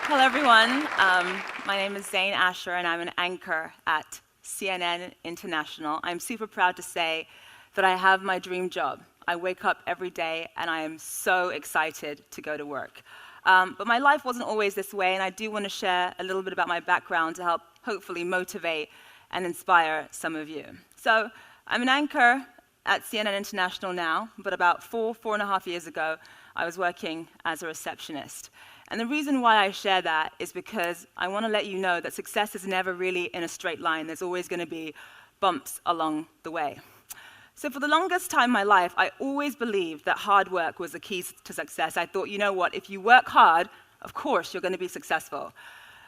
Hello, everyone. My name is Zain Asher, and I'm an anchor at CNN International. I'm super proud to say that I have my dream job. I wake up every day, and I am so excited to go to work. But my life wasn't always this way, and I do want to share a little bit about my background to help hopefully motivate and inspire some of you. So I'm an anchor at CNN International now, but about 4.5 years ago, I was working as a receptionist. And the reason why I share that is because I want to let you know that success is never really in a straight line. There's always going to be bumps along the way. So for the longest time in my life, I always believed that hard work was the key to success. I thought, you know what, if you work hard, of course you're going to be successful.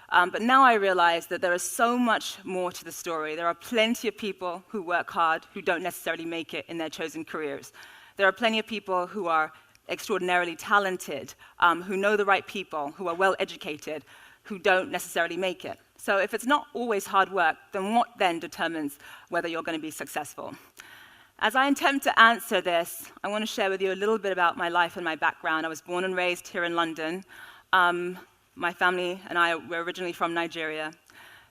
But now I realize that there is so much more to the story. There are plenty of people who work hard who don't necessarily make it in their chosen careers. There are plenty of people who are extraordinarily talented, who know the right people, who are well educated, who don't necessarily make it. So if it's not always hard work, then what then determines whether you're going to be successful? As I attempt to answer this, I want to share with you a little bit about my life and my background. I was born and raised here in London. My family and I were originally from Nigeria.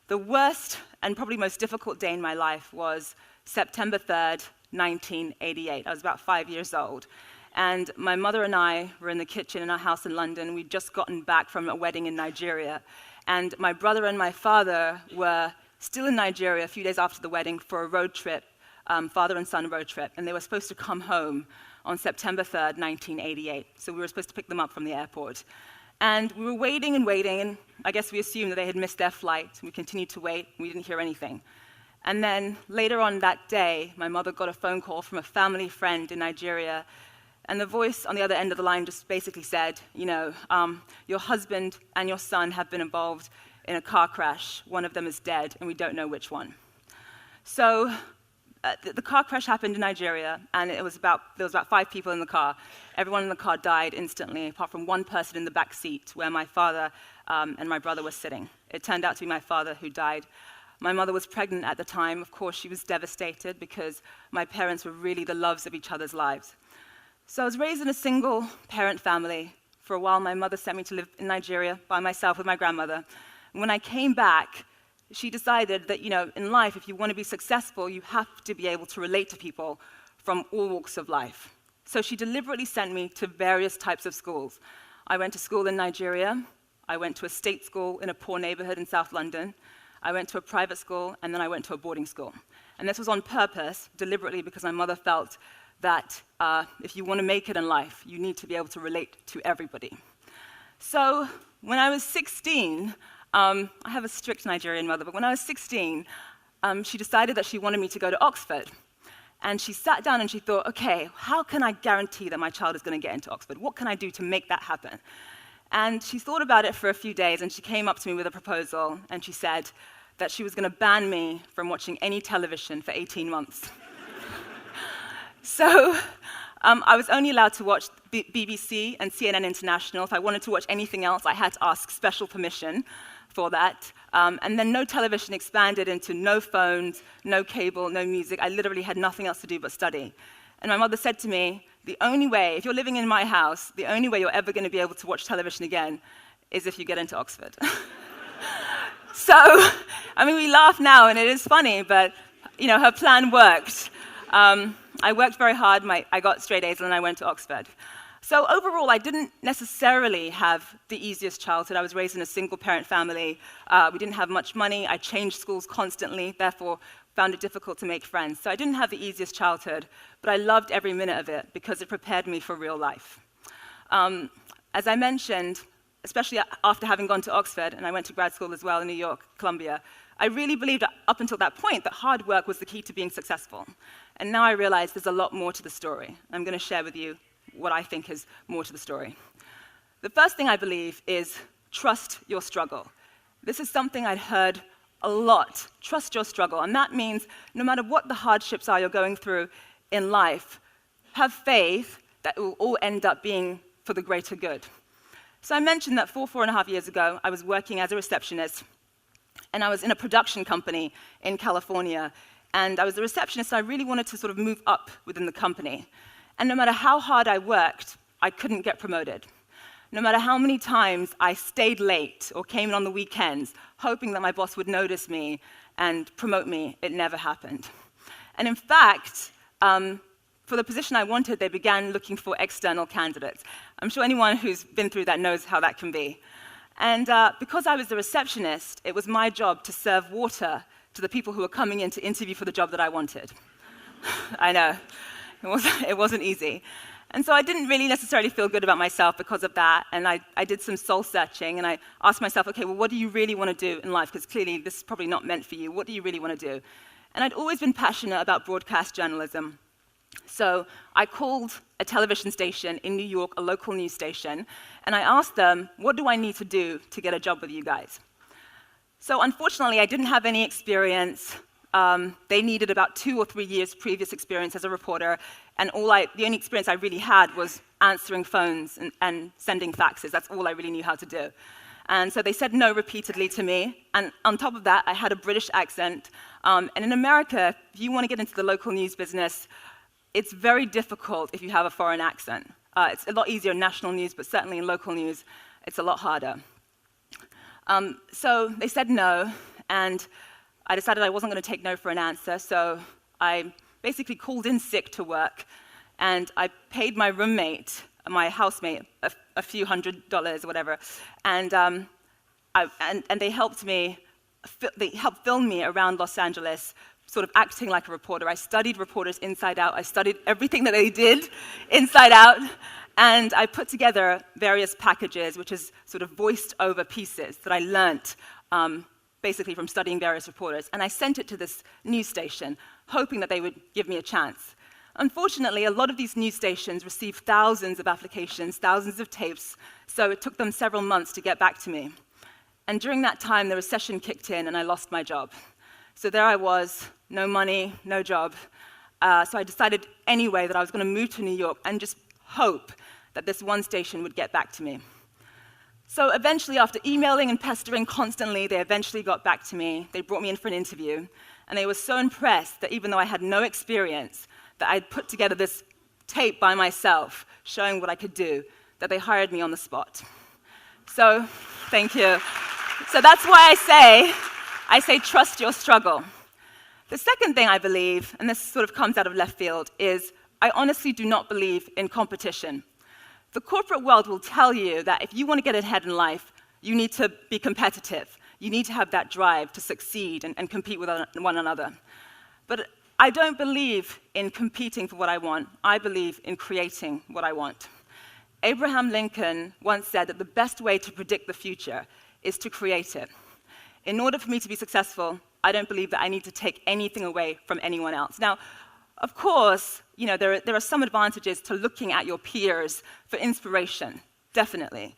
The worst and probably most difficult day in my life was September 3rd, 1988. I was about 5 years old. And my mother and I were in the kitchen in our house in London. We'd just gotten back from a wedding in Nigeria. And my brother and my father were still in Nigeria a few days after the wedding for a road trip, father and son road trip. And they were supposed to come home on September 3rd, 1988. So we were supposed to pick them up from the airport. And we were waiting and waiting, and I guess we assumed that they had missed their flight. We continued to wait, and we didn't hear anything. And then later on that day, my mother got a phone call from a family friend in Nigeria. And the voice on the other end of the line just basically said, you know, your husband and your son have been involved in a car crash. One of them is dead, and we don't know which one. So the car crash happened in Nigeria, and there was about 5 people in the car. Everyone in the car died instantly, apart from one person in the back seat where my father and my brother were sitting. It turned out to be my father who died. My mother was pregnant at the time. Of course, she was devastated because my parents were really the loves of each other's lives. So I was raised in a single-parent family. For a while, my mother sent me to live in Nigeria by myself with my grandmother. And when I came back, she decided that, you know, in life, if you want to be successful, you have to be able to relate to people from all walks of life. So she deliberately sent me to various types of schools. I went to school in Nigeria. I went to a state school in a poor neighborhood in South London. I went to a private school, and then I went to a boarding school. And this was on purpose, deliberately, because my mother felt that if you want to make it in life, you need to be able to relate to everybody. So when I was 16, I have a strict Nigerian mother, but when I was 16, she decided that she wanted me to go to Oxford. And she sat down and she thought, okay, how can I guarantee that my child is going to get into Oxford? What can I do to make that happen? And she thought about it for a few days, and she came up to me with a proposal, and she said that she was going to ban me from watching any television for 18 months. So I was only allowed to watch BBC and CNN International. If I wanted to watch anything else, I had to ask special permission for that. And then no television expanded into no phones, no cable, no music. I literally had nothing else to do but study. And my mother said to me, the only way, if you're living in my house, the only way you're ever going to be able to watch television again is if you get into Oxford. So, I mean, we laugh now, and it is funny, but, you know, her plan worked. I worked very hard, I got straight A's, and then I went to Oxford. So overall, I didn't necessarily have the easiest childhood. I was raised in a single-parent family. We didn't have much money. I changed schools constantly, therefore found it difficult to make friends. So I didn't have the easiest childhood, but I loved every minute of it because it prepared me for real life. As I mentioned, especially after having gone to Oxford, and I went to grad school as well in New York, Columbia, I really believed up until that point that hard work was the key to being successful. And now I realize there's a lot more to the story. I'm going to share with you what I think is more to the story. The first thing I believe is trust your struggle. This is something I'd heard a lot. Trust your struggle. And that means no matter what the hardships are you're going through in life, have faith that it will all end up being for the greater good. So I mentioned that 4.5 years ago, I was working as a receptionist, and I was in a production company in California. And I was a receptionist, so I really wanted to sort of move up within the company. And no matter how hard I worked, I couldn't get promoted. no matter how many times I stayed late or came in on the weekends, hoping that my boss would notice me and promote me, it never happened. And in fact, for the position I wanted, they began looking for external candidates. I'm sure anyone who's been through that knows how that can be. And because I was the receptionist, it was my job to serve water to the people who were coming in to interview for the job that I wanted. I know, it wasn't easy. And so I didn't really necessarily feel good about myself because of that, and I did some soul searching, and I asked myself, okay, well, what do you really want to do in life? Because clearly this is probably not meant for you. What do you really want to do? And I'd always been passionate about broadcast journalism. So I called a television station in New York, a local news station, and I asked them, what do I need to do to get a job with you guys? So unfortunately, I didn't have any experience. They needed about 2 or 3 years previous experience as a reporter, and the only experience I really had was answering phones and sending faxes. That's all I really knew how to do. And so they said no repeatedly to me, and on top of that, I had a British accent. And in America, if you want to get into the local news business, it's very difficult if you have a foreign accent. It's a lot easier in national news, but certainly in local news, it's a lot harder. So they said no, and I decided I wasn't going to take no for an answer, so I basically called in sick to work, and I paid my roommate, my housemate, a few $100s or whatever, and they helped me. They helped film me around Los Angeles, sort of acting like a reporter. I studied reporters inside out. I studied everything that they did inside out, and I put together various packages, which is sort of voiced over pieces that I learnt basically from studying various reporters, and I sent it to this news station, hoping that they would give me a chance. Unfortunately, a lot of these news stations received thousands of applications, thousands of tapes, so it took them several months to get back to me. And during that time, the recession kicked in, and I lost my job. So there I was, no money, no job. So I decided anyway that I was going to move to New York and just hope that this one station would get back to me. So eventually, after emailing and pestering constantly, they eventually got back to me. They brought me in for an interview, and they were so impressed that even though I had no experience, that I'd put together this tape by myself showing what I could do, that they hired me on the spot. So, thank you. So that's why I say trust your struggle. The second thing I believe, and this sort of comes out of left field, is I honestly do not believe in competition. The corporate world will tell you that if you want to get ahead in life, you need to be competitive. You need to have that drive to succeed and compete with one another. But I don't believe in competing for what I want. I believe in creating what I want. Abraham Lincoln once said that the best way to predict the future is to create it. In order for me to be successful, I don't believe that I need to take anything away from anyone else. Now, of course, there are some advantages to looking at your peers for inspiration, definitely.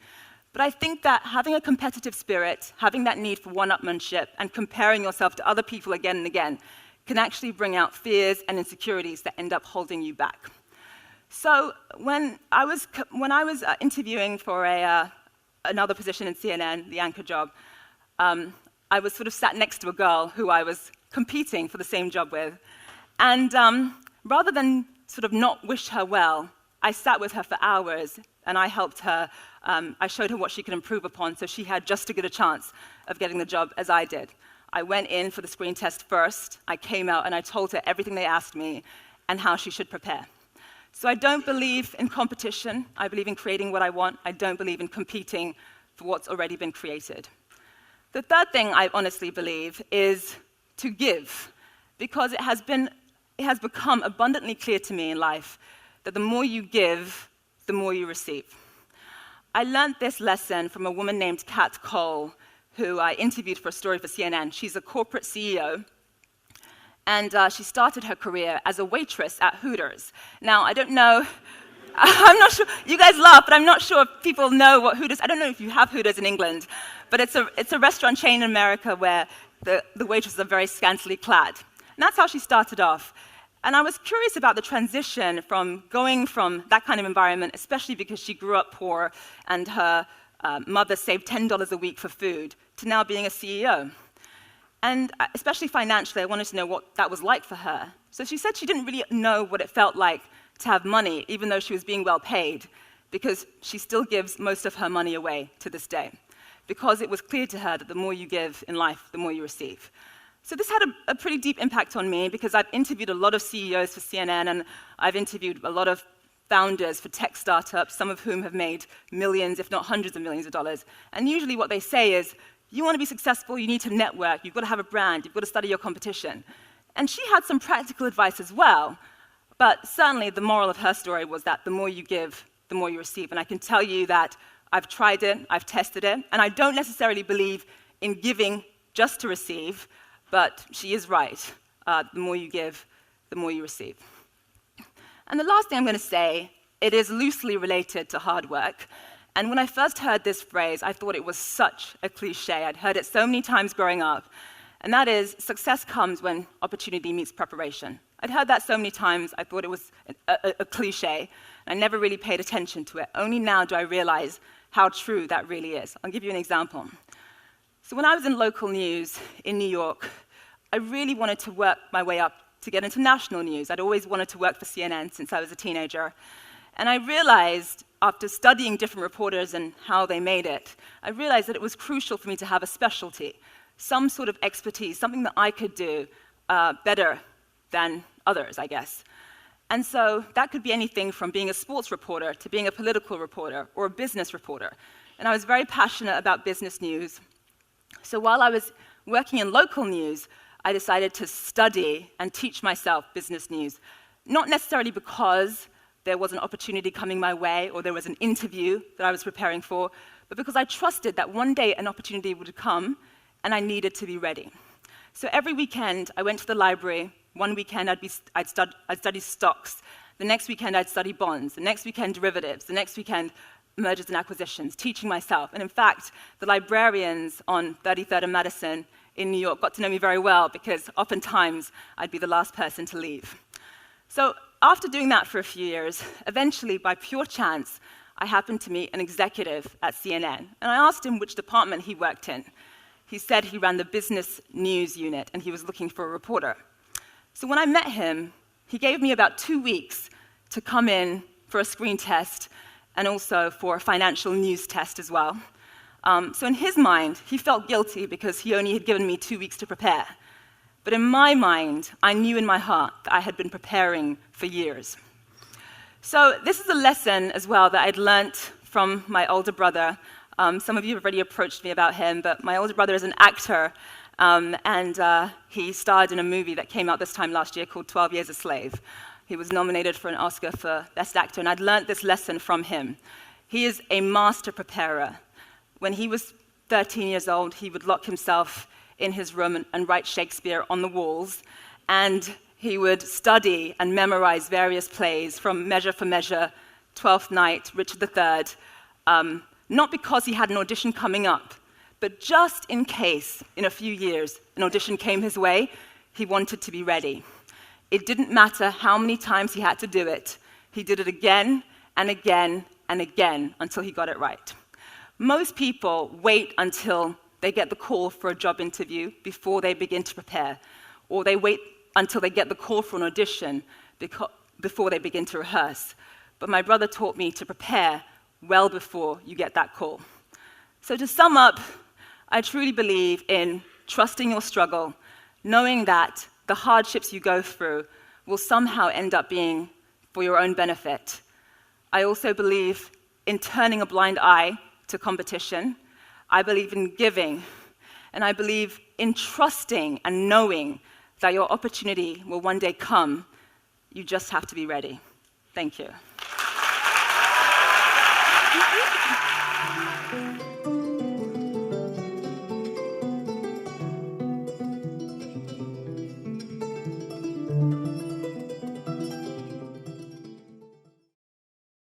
But I think that having a competitive spirit, having that need for one-upmanship, and comparing yourself to other people again and again can actually bring out fears and insecurities that end up holding you back. So when I was interviewing for another position in CNN, the anchor job, I was sort of sat next to a girl who I was competing for the same job with. And rather than sort of not wish her well, I sat with her for hours, and I helped her. I showed her what she could improve upon, so she had just as good a chance of getting the job as I did. I went in for the screen test first. I came out, and I told her everything they asked me and how she should prepare. So I don't believe in competition. I believe in creating what I want. I don't believe in competing for what's already been created. The third thing I honestly believe is to give, because it has become abundantly clear to me in life that the more you give, the more you receive. I learned this lesson from a woman named Kat Cole, who I interviewed for a story for CNN. She's a corporate CEO, and she started her career as a waitress at Hooters. Now, I don't know, I'm not sure, you guys laugh, but I'm not sure if people know what Hooters, I don't know if you have Hooters in England, but it's a restaurant chain in America where the waitresses are very scantily clad. And that's how she started off. And I was curious about the transition from going from that kind of environment, especially because she grew up poor and her mother saved $10 a week for food, to now being a CEO. And especially financially, I wanted to know what that was like for her. So she said she didn't really know what it felt like to have money, even though she was being well paid, because she still gives most of her money away to this day, because it was clear to her that the more you give in life, the more you receive. So this had a pretty deep impact on me, because I've interviewed a lot of CEOs for CNN, and I've interviewed a lot of founders for tech startups, some of whom have made millions, if not hundreds of millions of dollars. And usually what they say is, you want to be successful, you need to network, you've got to have a brand, you've got to study your competition. And she had some practical advice as well, but certainly the moral of her story was that the more you give, the more you receive. And I can tell you that I've tried it, I've tested it, and I don't necessarily believe in giving just to receive, but she is right. The more you give, the more you receive. And the last thing I'm going to say, it is loosely related to hard work. And when I first heard this phrase, I thought it was such a cliche. I'd heard it so many times growing up. And that is, success comes when opportunity meets preparation. I'd heard that so many times, I thought it was a cliche. I never really paid attention to it. Only now do I realize how true that really is. I'll give you an example. So when I was in local news in New York, I really wanted to work my way up to get into national news. I'd always wanted to work for CNN since I was a teenager. And I realized, after studying different reporters and how they made it, I realized that it was crucial for me to have a specialty, some sort of expertise, something that I could do better than others, I guess. And so that could be anything from being a sports reporter to being a political reporter or a business reporter. And I was very passionate about business news. So while I was working in local news, I decided to study and teach myself business news, not necessarily because there was an opportunity coming my way or there was an interview that I was preparing for, but because I trusted that one day an opportunity would come and I needed to be ready. So every weekend, I went to the library. One weekend, I'd study stocks. The next weekend, I'd study bonds. The next weekend, derivatives. The next weekend, mergers and acquisitions, teaching myself. And in fact, the librarians on 33rd and Madison in New York got to know me very well, because oftentimes I'd be the last person to leave. So after doing that for a few years, eventually, by pure chance, I happened to meet an executive at CNN. And I asked him which department he worked in. He said he ran the business news unit, and he was looking for a reporter. So when I met him, he gave me about 2 weeks to come in for a screen test and also for a financial news test as well. So in his mind, he felt guilty because he only had given me 2 weeks to prepare. But in my mind, I knew in my heart that I had been preparing for years. So this is a lesson as well that I'd learnt from my older brother. Some of you have already approached me about him, but my older brother is an actor, and he starred in a movie that came out this time last year called 12 Years a Slave. He was nominated for an Oscar for Best Actor, and I'd learnt this lesson from him. He is a master preparer. When he was 13 years old, he would lock himself in his room and write Shakespeare on the walls, and he would study and memorize various plays from Measure for Measure, Twelfth Night, Richard III, not because he had an audition coming up, but just in case, in a few years, an audition came his way, he wanted to be ready. It didn't matter how many times he had to do it. He did it again and again and again until he got it right. Most people wait until they get the call for a job interview before they begin to prepare, or they wait until they get the call for an audition before they begin to rehearse. But my brother taught me to prepare well before you get that call. So to sum up, I truly believe in trusting your struggle, knowing that the hardships you go through will somehow end up being for your own benefit. I also believe in turning a blind eye to competition. I believe in giving, and I believe in trusting and knowing that your opportunity will one day come. You just have to be ready. Thank you.